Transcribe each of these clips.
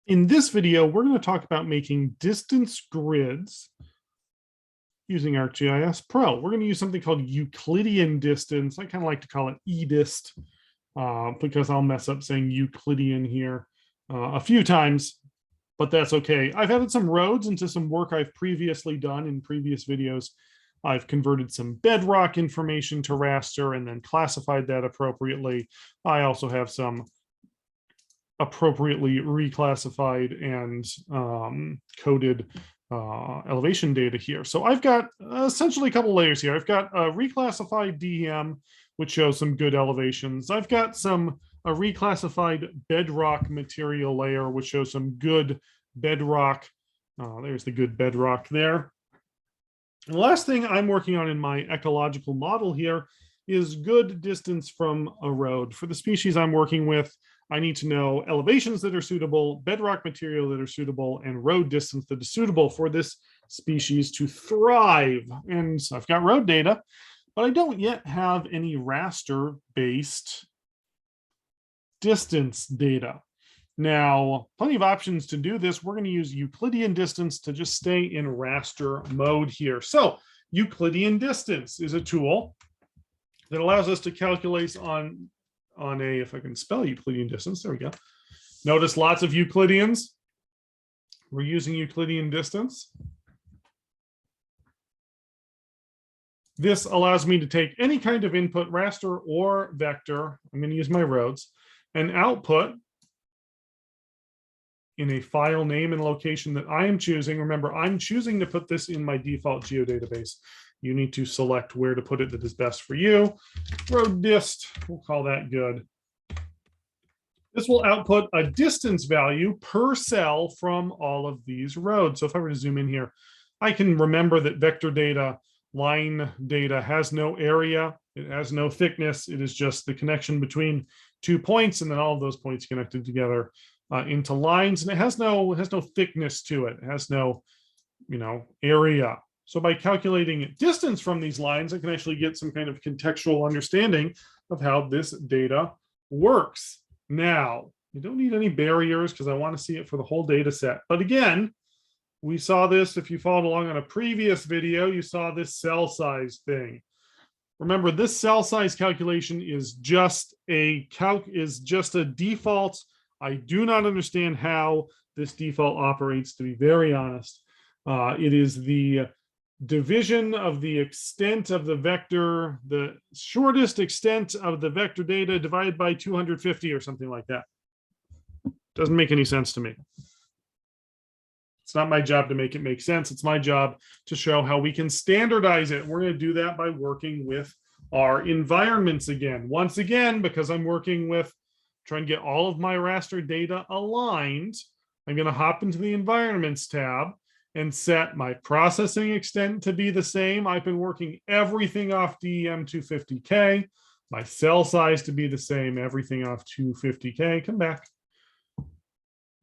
In this video, we're going to talk about making distance grids using ArcGIS Pro. We're going to use something called Euclidean distance. I kind of like to call it eDist because I'll mess up saying Euclidean here a few times, but that's okay. I've added some roads into some work I've previously done in previous videos. I've converted some bedrock information to raster and then classified that appropriately. I also have some appropriately reclassified and coded elevation data here. So I've got essentially a couple layers here. I've got a reclassified DEM, which shows some good elevations. I've got a reclassified bedrock material layer, which shows some good bedrock. There's the good bedrock there. And the last thing I'm working on in my ecological model here is good distance from a road. For the species I'm working with, I need to know elevations that are suitable, bedrock material that are suitable, and road distance that is suitable for this species to thrive. And so I've got road data, but I don't yet have any raster-based distance data. Now, plenty of options to do this. We're going to use Euclidean distance to just stay in raster mode here. So Euclidean distance is a tool that allows us to calculate on a, if I can spell Euclidean distance, there we go. Notice lots of Euclideans. We're using Euclidean distance. This allows me to take any kind of input, raster or vector. I'm going to use my roads, and output in a file name and location that I am choosing. Remember, I'm choosing to put this in my default geodatabase. You need to select where to put it that is best for you. Road dist, we'll call that good. This will output a distance value per cell from all of these roads. So if I were to zoom in here, I can remember that vector data, line data has no area, it has no thickness, it is just the connection between 2 points, and then all of those points connected together into lines, and it has no thickness to it. It has no, area. So by calculating distance from these lines, I can actually get some kind of contextual understanding of how this data works. Now, you don't need any barriers because I want to see it for the whole data set. But again, we saw this, if you followed along on a previous video, you saw this cell size thing. Remember, this cell size calculation is just a default. I do not understand how this default operates, to be very honest. It is the division of the extent of the vector, the shortest extent of the vector data divided by 250 or something like that. Doesn't make any sense to me. It's not my job to make it make sense. It's my job to show how we can standardize it. We're going to do that by working with our environments again. Once again, because I'm working with trying to get all of my raster data aligned, I'm going to hop into the environments tab and set my processing extent to be the same. I've been working everything off DEM 250K, my cell size to be the same, everything off 250K. Come back.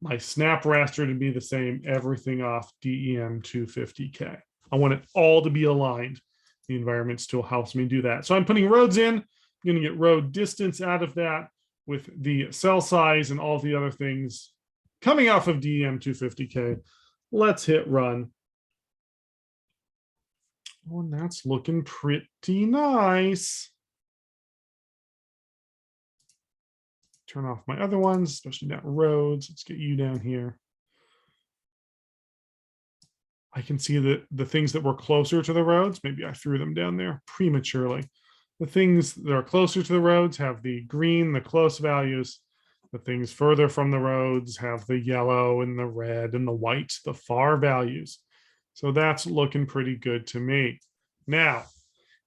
My snap raster to be the same, everything off DEM 250K. I want it all to be aligned. The environments tool helps me do that. So I'm putting roads in. I'm going to get road distance out of that with the cell size and all the other things coming off of DEM 250K. Let's hit run. Oh, and that's looking pretty nice. Turn off my other ones, especially that roads. Let's get you down here. I can see that the things that were closer to the roads, maybe I threw them down there prematurely. The things that are closer to the roads have the green, the close values. The things further from the roads have the yellow and the red and the white, the far values. So that's looking pretty good to me. Now,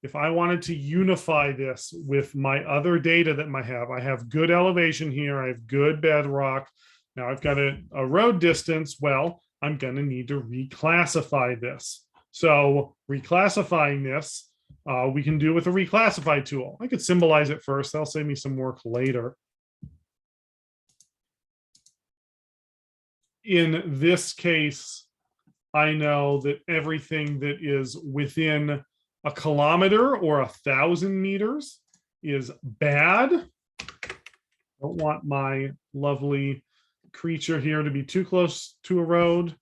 if I wanted to unify this with my other data that I have good elevation here, I have good bedrock. Now I've got a road distance. Well, I'm going to need to reclassify this. So reclassifying this, we can do with a reclassify tool. I could symbolize it first. That'll save me some work later. In this case, I know that everything that is within a kilometer or 1,000 meters is bad. Don't want my lovely creature here to be too close to a road.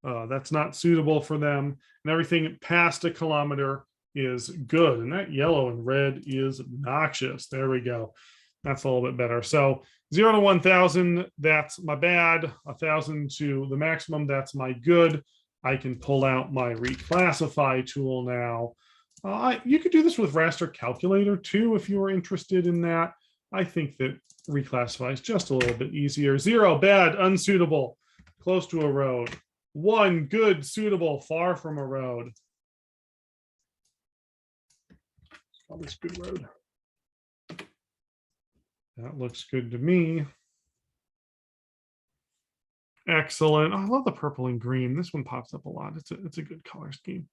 That's not suitable for them. And everything past a kilometer is good. And that yellow and red is noxious. There we go. That's a little bit better. So 0 to 1,000, that's my bad. 1,000 to the maximum, that's my good. I can pull out my reclassify tool now. You could do this with raster calculator too, if you were interested in that. I think that reclassify is just a little bit easier. 0, bad, unsuitable, close to a road. 1, good, suitable, far from a road. Let's call this good road. That looks good to me. Excellent. I love the purple and green. This one pops up a lot. It's a good color scheme.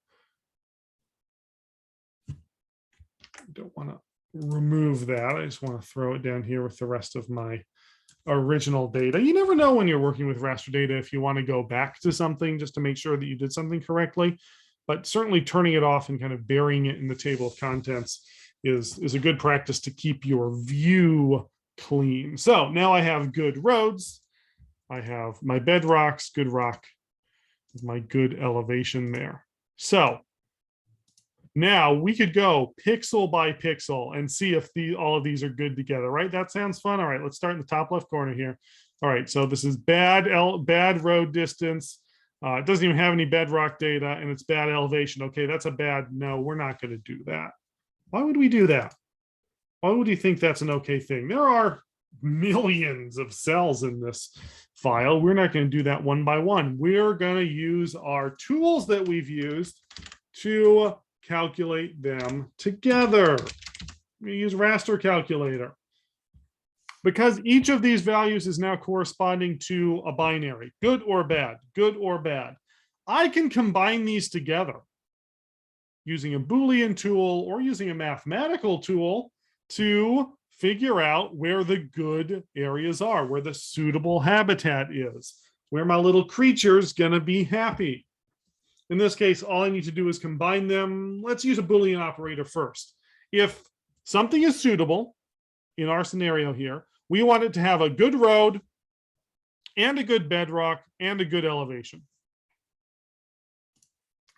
I don't want to remove that. I just want to throw it down here with the rest of my original data. You never know when you're working with raster data if you want to go back to something just to make sure that you did something correctly. But certainly turning it off and kind of burying it in the table of contents is a good practice to keep your view clean. So now I have good roads. I have my bedrocks, good rock, my good elevation there. So now we could go pixel by pixel and see if all of these are good together, right? That sounds fun. All right, let's start in the top left corner here. All right, so this is bad road distance. It doesn't even have any bedrock data, and it's bad elevation. Okay, that's a bad no. We're not going to do that. Why would we do that? Why would you think that's an okay thing? There are millions of cells in this file. We're not going to do that one by one. We're going to use our tools that we've used to calculate them together. We use raster calculator. Because each of these values is now corresponding to a binary, good or bad, good or bad. I can combine these together using a Boolean tool or using a mathematical tool to figure out where the good areas are, where the suitable habitat is, where my little creature's gonna be happy. In this case, all I need to do is combine them. Let's use a Boolean operator first. If something is suitable, in our scenario here, we want it to have a good road and a good bedrock and a good elevation.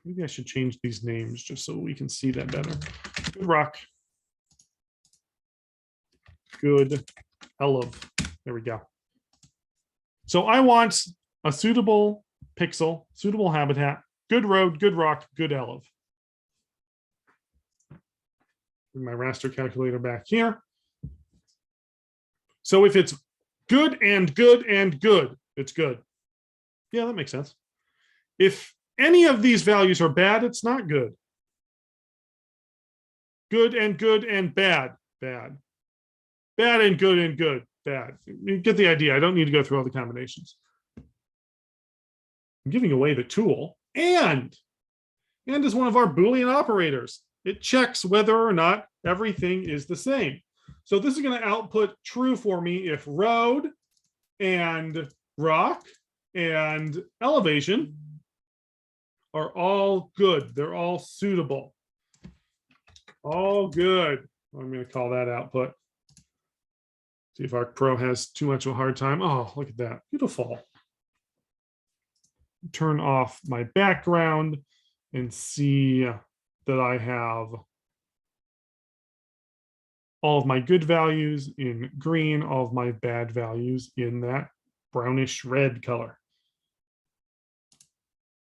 Maybe I should change these names just so we can see that better. Good rock. Good elev. There we go. So I want a suitable pixel, suitable habitat, good road, good rock, good elev. Bring my raster calculator back here. So if it's good and good and good, it's good. Yeah, that makes sense. If any of these values are bad, it's not good. Good and bad, bad. Bad and good, bad. You get the idea. I don't need to go through all the combinations. I'm giving away the tool. And is one of our Boolean operators. It checks whether or not everything is the same. So this is going to output true for me if road and rock and elevation are all good. They're all suitable. All good. I'm going to call that output. See if ArcPro has too much of a hard time. Oh, look at that. Beautiful. Turn off my background and see that I have all of my good values in green, all of my bad values in that brownish red color.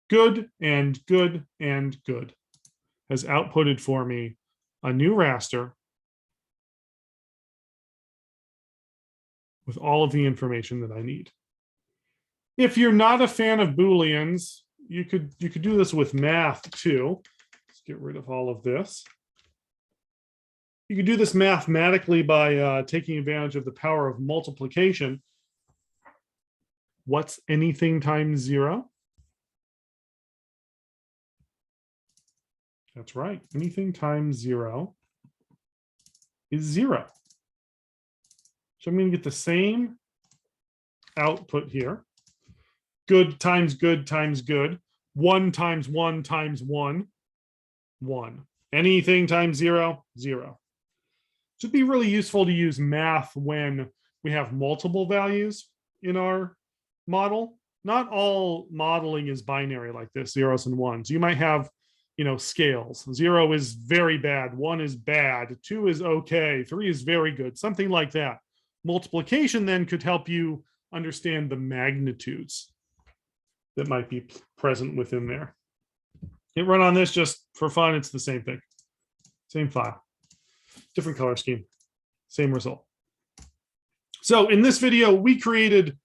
Good and good and good has outputted for me a new raster with all of the information that I need. If you're not a fan of Booleans, you could do this with math too. Let's get rid of all of this. You could do this mathematically by taking advantage of the power of multiplication. What's anything times 0? That's right. Anything times 0 is 0. So I'm going to get the same output here. Good times good times good. 1 times 1 times 1, 1. Anything times 0, 0. Should be really useful to use math when we have multiple values in our model. Not all modeling is binary like this, zeros and ones. You might have, scales. 0 is very bad, 1 is bad, 2 is okay, 3 is very good, something like that. Multiplication then could help you understand the magnitudes that might be present within there. Hit run on this just for fun. It's the same thing. Same file, different color scheme, same result. So in this video, we created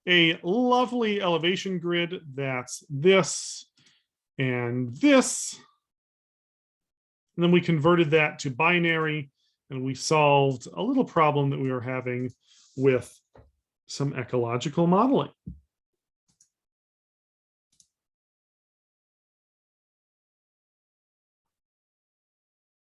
a lovely elevation grid that's this and this. And then we converted that to binary, and we solved a little problem that we were having with some ecological modeling.